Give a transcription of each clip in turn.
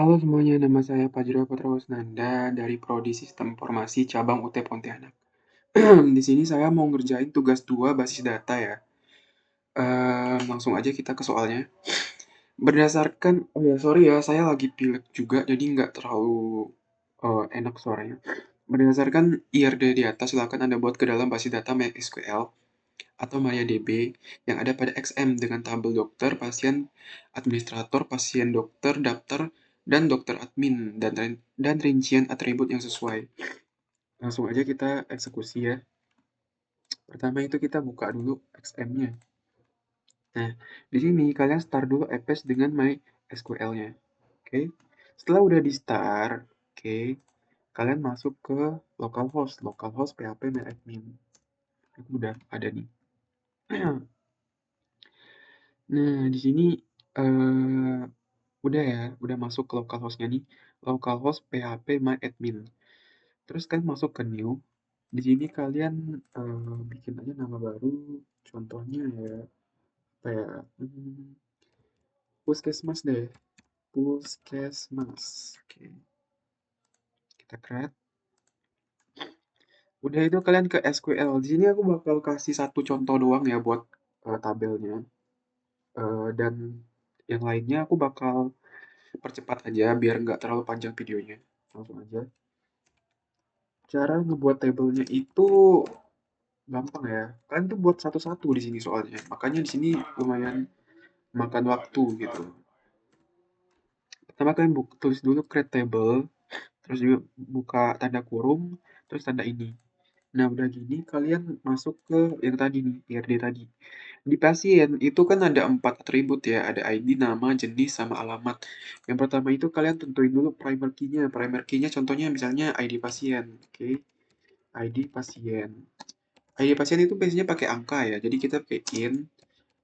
Halo semuanya, nama saya Fajrul Putra Kusnanda dari Prodi Sistem Informasi Cabang UT Pontianak. Di sini saya mau ngerjain tugas 2 basis data ya. Langsung aja kita ke soalnya. Berdasarkan, oh ya sorry ya, saya lagi pilek juga, jadi nggak terlalu enak suaranya. Berdasarkan IRD di atas, silakan Anda buat ke dalam basis data MySQL atau MariaDB yang ada pada XM dengan tabel dokter, pasien, administrator, pasien dokter, daftar, dan dokter admin, dan rincian atribut yang sesuai. Langsung aja kita eksekusi ya. Pertama itu kita buka dulu XM-nya. Nah, di sini kalian start dulu Apps dengan MySQL-nya. Oke. Setelah udah di start, oke, kalian masuk ke localhost php admin. Itu udah ada nih. Nah, di sini eh udah ya, udah masuk ke localhost-nya nih. Localhost php admin. Terus kalian masuk ke new. Di sini kalian bikin aja nama baru. Contohnya ya, apa ya? Puskesmas deh. Puskesmas. Oke, kita create. Udah itu kalian ke SQL. Di sini aku bakal kasih satu contoh doang ya buat tabelnya. Dan yang lainnya aku bakal percepat aja biar nggak terlalu panjang videonya. Langsung aja. Cara ngebuat tabelnya itu gampang ya. Kalian tuh buat satu-satu di sini soalnya. Makanya di sini lumayan makan waktu gitu. Pertama kalian tulis dulu create table, terus juga buka tanda kurung, terus tanda ini. Nah, udah gini kalian masuk ke yang tadi nih, IRD tadi. Di pasien itu kan ada 4 atribut ya, ada ID, nama, jenis, sama alamat. Yang pertama itu kalian tentuin dulu primer key-nya. Primer key-nya contohnya misalnya ID pasien, oke. ID pasien. ID pasien itu biasanya pakai angka ya, jadi kita pakai in.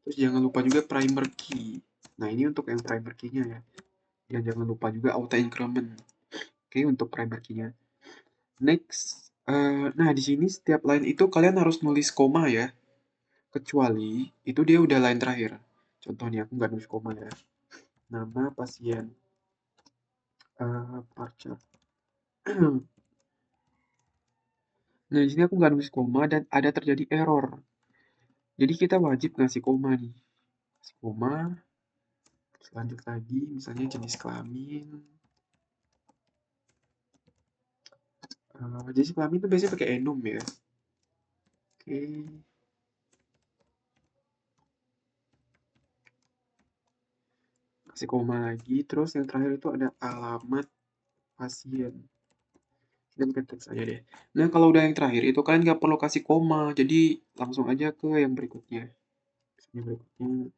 Terus jangan lupa juga primer key. Nah, ini untuk yang primer key-nya ya. Dan jangan lupa juga auto increment. Oke, untuk primer key-nya. Next, nah di sini setiap line itu kalian harus nulis koma ya. Kecuali itu dia udah line terakhir. Contohnya aku nggak nulis koma ya. Nama pasien, parcher. Nah di sini aku nggak nulis koma dan ada terjadi error. Jadi kita wajib ngasih koma nih. Kasih koma. Lanjut lagi, misalnya jenis kelamin. Jenis kelamin itu biasanya pakai enum ya. Oke. Kasih koma lagi, terus yang terakhir itu ada alamat pasien. Dan teks aja deh. Nah, kalau udah yang terakhir itu kalian nggak perlu kasih koma, jadi langsung aja ke yang berikutnya. Yang berikutnya,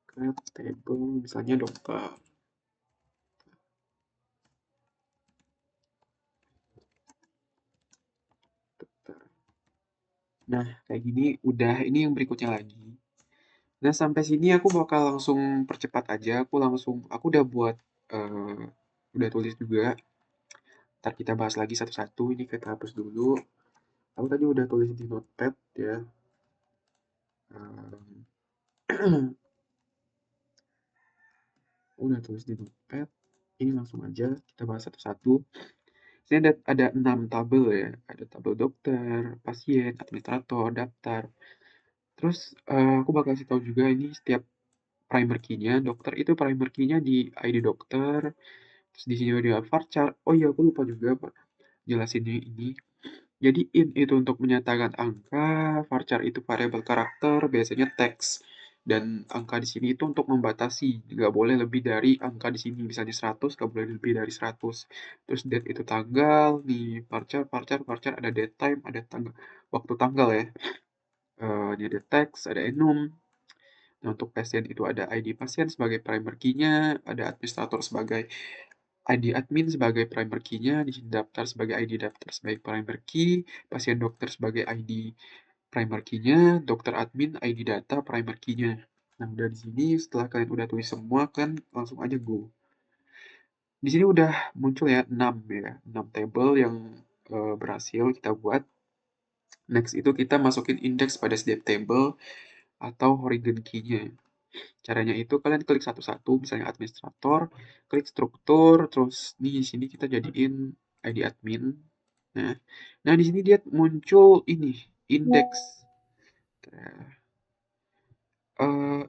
create table, misalnya dokter. Dokter. Nah, kayak gini udah, ini yang berikutnya lagi. Nah, sampai sini aku bakal langsung percepat aja, aku udah buat, udah tulis juga. Ntar kita bahas lagi satu-satu, ini kita hapus dulu. Aku tadi udah tulis di notepad ya. Udah tulis di notepad. Ini langsung aja kita bahas satu-satu. Sini ada 6 tabel ya. Ada tabel dokter, pasien, administrator, daftar. Terus aku bakal kasih tahu juga ini setiap primer key-nya. Dokter itu primer key-nya di ID dokter. Terus di sini ada varchar. Oh iya, aku lupa juga Pak jelasinnya ini. Jadi int itu untuk menyatakan angka, varchar itu variabel karakter, biasanya teks. Dan angka di sini itu untuk membatasi, nggak boleh lebih dari angka di sini, misalnya 100, nggak boleh lebih dari 100. Terus date itu tanggal, di varchar ada date time, ada tanggal, waktu tanggal ya. Ini ada teks, ada enum. Nah, untuk pasien itu ada ID pasien sebagai primer key-nya, ada administrator sebagai ID admin sebagai primer key-nya, di sini daftar sebagai ID daftar sebagai primer key, pasien dokter sebagai ID primer key-nya, dokter admin ID data primer key-nya. Nah, udah di sini setelah kalian udah tulis semua kan langsung aja go. Di sini udah muncul ya 6 ya, 6 table yang berhasil kita buat. Next itu kita masukin index pada setiap table atau origin key-nya. Caranya itu kalian klik satu-satu, misalnya administrator, klik struktur, terus di sini kita jadiin ID admin. Nah, nah di sini dia muncul ini indeks,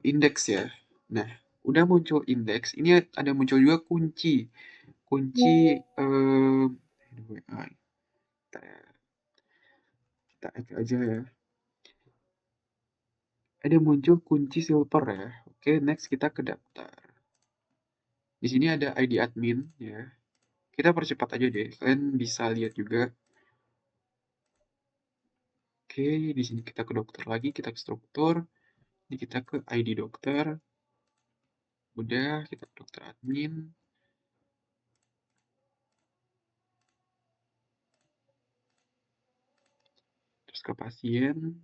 indeks ya. Nah, udah muncul indeks, ini ada muncul juga kunci, kunci kita add aja ya. Ada muncul kunci silver ya. Oke, next kita ke daftar. Di sini ada ID admin ya. Kita percepat aja deh. Kalian bisa lihat juga. Oke, di sini kita ke dokter lagi, kita ke struktur. Ini kita ke ID dokter. Udah, kita ke dokter admin. Terus ke pasien.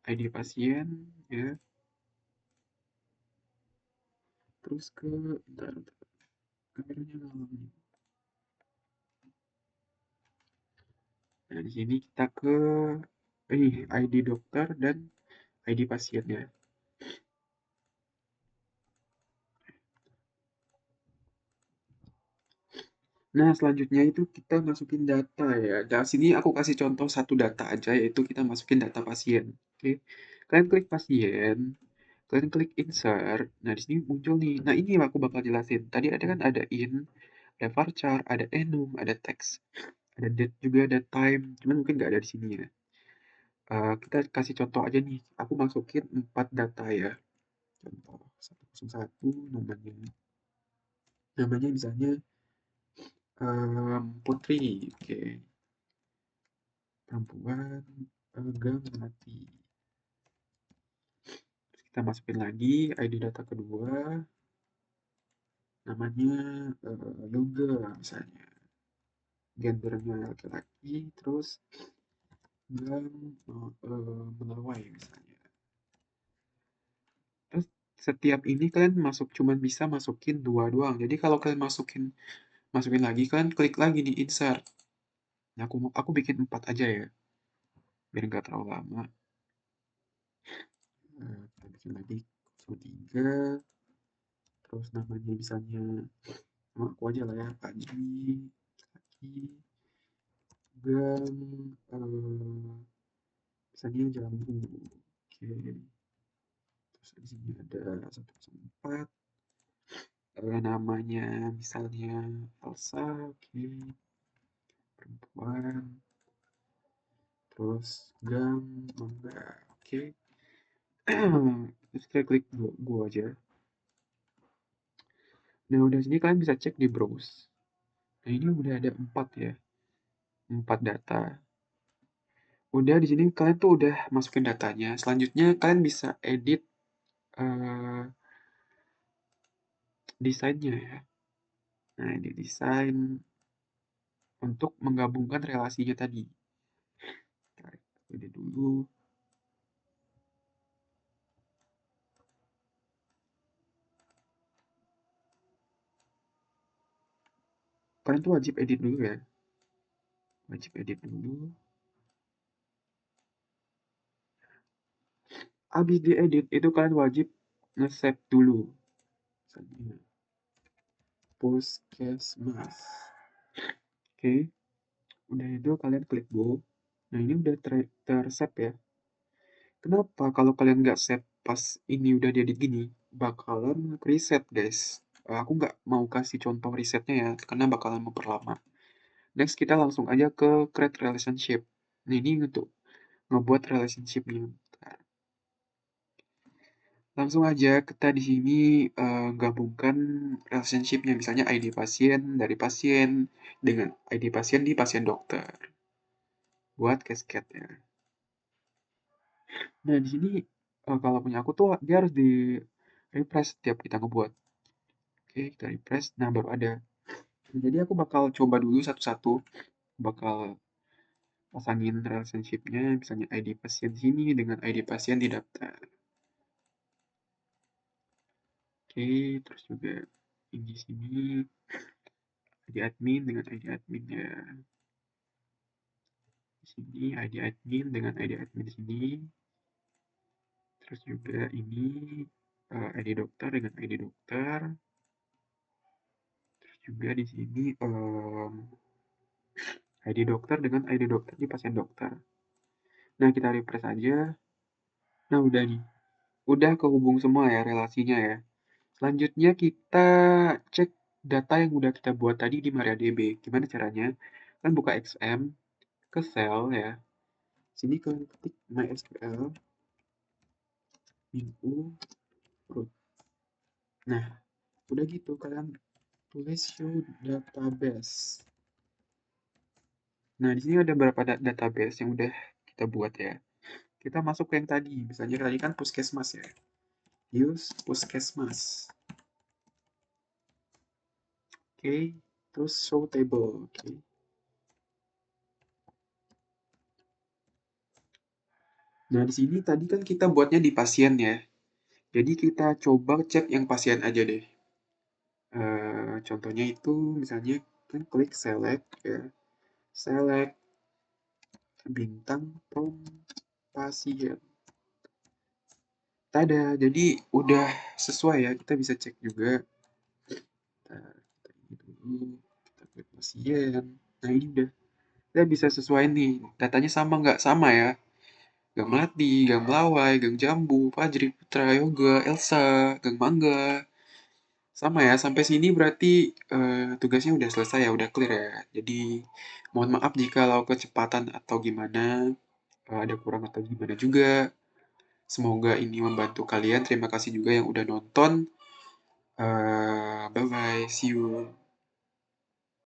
ID pasien ya. Terus ke bentar, kameranya ngalamin. Nah, di sini kita ke ini ID dokter dan ID pasiennya. Nah, selanjutnya itu kita masukin data ya. Di sini aku kasih contoh satu data aja, yaitu kita masukin data pasien. Oke, kalian klik pasien, kalian klik insert. Nah, di sini muncul nih. Nah, ini yang aku bakal jelasin. Tadi ada kan ada in, ada varchar, ada enum, ada text, ada date juga, ada time. Cuman mungkin nggak ada di sini ya. Kita kasih contoh aja nih. Aku masukin 4 data ya. Contoh 101 namanya. Namanya misalnya Putri. Oke. Perempuan agak mati. Kita masukin lagi ID data kedua, namanya yoga misalnya, gendernya laki-laki, terus gang melawai misalnya. Terus setiap ini kalian cuman bisa masukin dua doang. Jadi kalau kalian masukin lagi, kalian klik lagi di insert. Nah, aku bikin 4 aja ya, biar nggak terlalu lama. Kita bikin lagi 03, terus namanya misalnya sama aku aja lah ya, pagi, laki, gang, misalnya jambu. Oke, terus di sini ada 104, namanya misalnya Elsa, oke, perempuan, terus gang, mangga, oke. Terus kita klik go aja. Nah, udah sini kalian bisa cek di browse. Nah, ini udah ada 4 ya, 4 data. Udah di sini kalian tuh udah masukin datanya. Selanjutnya kalian bisa edit eh, desainnya ya. Nah, ini desain untuk menggabungkan relasinya tadi. Tarik ini dulu. Kalian tuh wajib edit dulu ya. Wajib edit dulu. Habis diedit itu kalian wajib nge-save dulu. Misalnya, Puskesmas. Oke, udah itu kalian klik go. Nah, ini udah ter-save ya. Kenapa kalau kalian nggak save pas ini udah diedit gini, bakalan reset guys. Aku nggak mau kasih contoh resetnya ya, karena bakalan memperlama. Next kita langsung aja ke create relationship. Nah, ini untuk ngebuat relationship-nya. Langsung aja kita di sini gabungkan relationship-nya, misalnya ID pasien dari pasien dengan ID pasien di pasien dokter. Buat cascade ya. Nah, di sini kalau punya aku tuh dia harus di refresh setiap kita ngebuat. Oke, kita refresh. Nah, baru ada. Jadi aku bakal coba dulu satu-satu. Bakal pasangin relationship-nya, misalnya ID pasien sini dengan ID pasien di daftar. Oke, terus juga ini sini ID admin dengan ID admin ya. Di sini ID admin dengan ID admin sini. Terus juga ini ID dokter dengan ID dokter. Terus juga di sini ID dokter dengan ID dokter di pasien dokter. Nah, kita refresh aja. Nah, udah nih. Udah kehubung semua ya relasinya ya. Selanjutnya kita cek data yang udah kita buat tadi di MariaDB. Gimana caranya? Kan buka XM, ke sel ya. Sini kalian ketik MySQL, min u, root. Nah, udah gitu kalian tulis show database. Nah, di sini ada beberapa database yang udah kita buat ya. Kita masuk ke yang tadi. Misalnya tadi kan puskesmas ya. Use puskesmas. Oke, terus show table. Oke. Nah, di sini tadi kan kita buatnya di pasien ya. Jadi kita coba cek yang pasien aja deh. Contohnya itu misalnya kan klik select ya. Select bintang from pasien. Tada, jadi udah sesuai ya. Kita bisa cek juga. Kita ini dulu, kita klik pasien. Nah, ini udah. Kita bisa sesuai nih. Datanya sama nggak? Sama ya. Gang Melati, Gang Melawai, Gang Jambu, Fajri, Putra, Yoga, Elsa, Gang Mangga. Sama ya, sampai sini berarti tugasnya udah selesai ya, udah clear ya. Jadi mohon maaf jika kalau kecepatan atau gimana, ada kurang atau gimana juga. Semoga ini membantu kalian. Terima kasih juga yang udah nonton. Bye bye, see you.